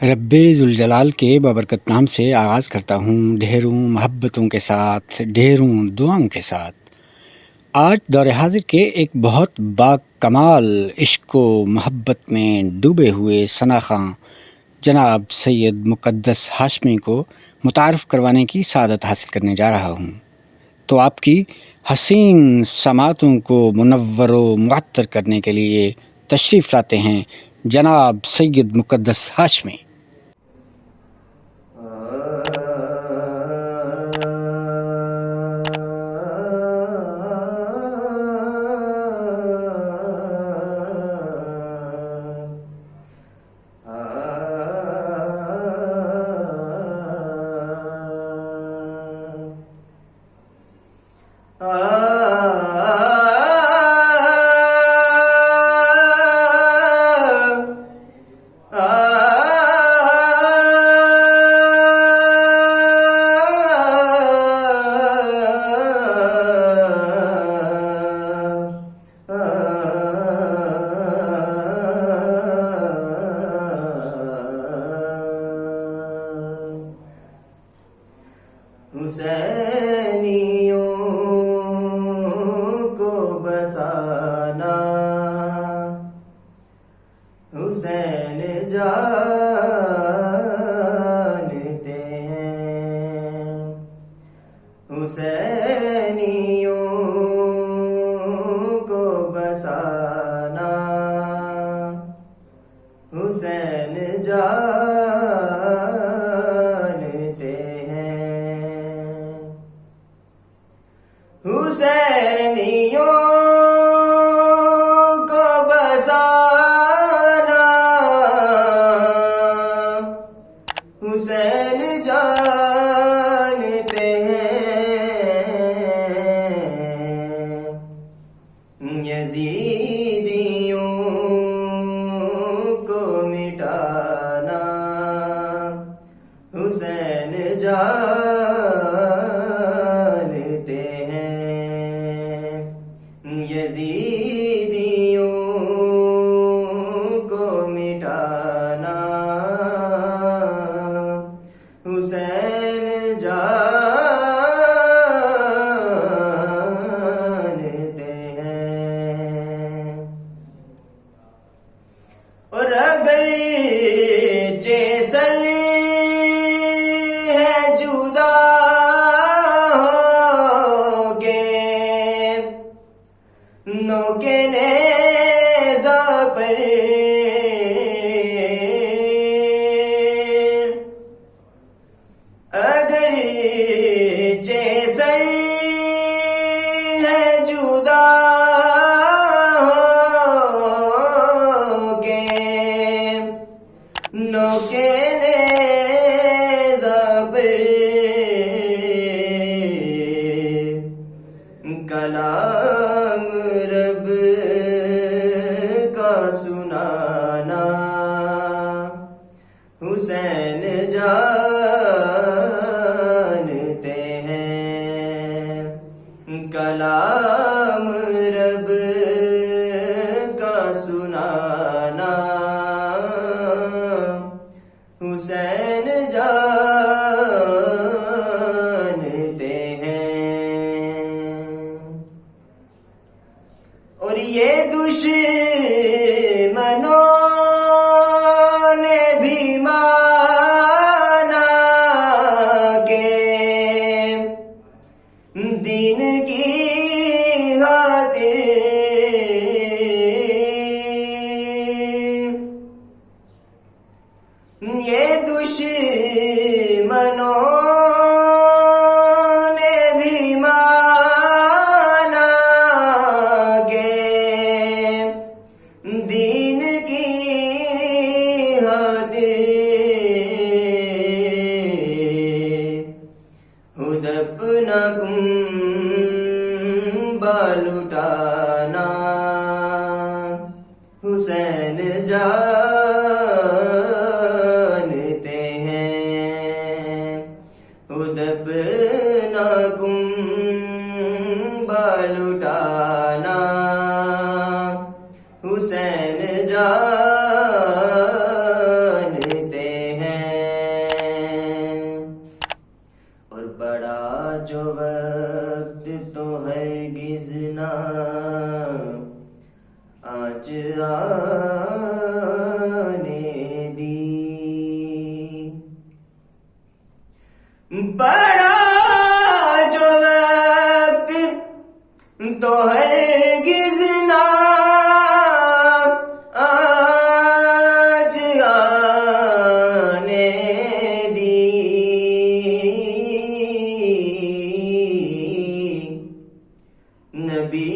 رب ذوالجلال کے بابرکت نام سے آغاز کرتا ہوں، ڈھیروں محبتوں کے ساتھ، ڈھیروں دعاؤں کے ساتھ۔ آج دور حاضر کے ایک بہت با کمال عشق و محبت میں ڈوبے ہوئے ثناخواں جناب سید مقدس ہاشمی کو متعارف کروانے کی سعادت حاصل کرنے جا رہا ہوں، تو آپ کی حسین سماعتوں کو منور و معطر کرنے کے لیے تشریف لاتے ہیں جناب سید مقدس ہاشمی۔ حسینیوں کو بسانا، حسین جانتے ہیں، حسینیوں کو بسانا، حسین جانتے ہیں، حسینیوں کو بسانا، حسین جانتے ہیں، یزیدیوں کو مٹانا، حسین جانتے ہیں، یزیدیوں کو مٹانا، حسین جانتے ہیں۔ اور اگر سر ہے جدا ہو کے نوکے نیزہ پر، اگر سر ہے جدا ہو کے نوکے نیزہ پر، کلام رب کا سنانا، حسین جانتے ہیں، کلام رب کا سنانا، حسین جانتے ہیں۔ اور یہ دشمنوں نے بھی مانا کہ دین کی خاطر، یہ دشمنوں نے بھی مانا کہ دین کی خاطر خود اپنا کنبہ لٹانا، حسین جانتے ہیں، خود اپنا کنبہ لٹانا، حسین جانتے پڑا جو وقت تو ہرگز نہ آج آنے دی، نبی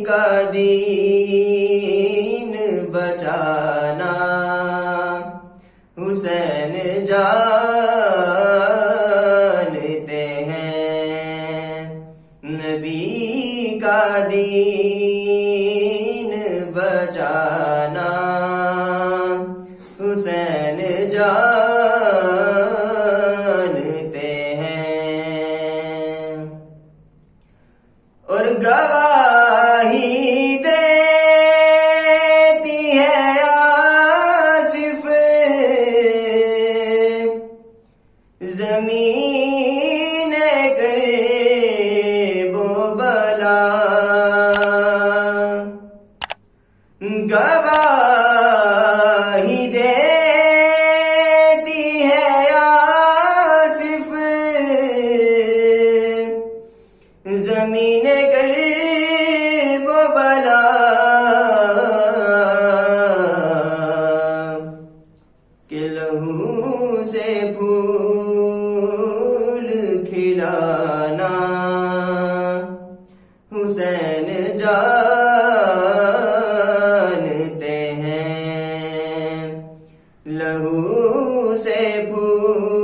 کا دین بچانا حسین جانتے ہیں، نبی کا دین بچانا حسین جانتے ہیں، اور گواہی دیتی ہے آصف زمین کرب و بلا، گواہی دیتی ہے آصف زمین کرب و بلا، کہ لہو سے پھول کھلانا حسین جانتے ہیں، لہو سے پھول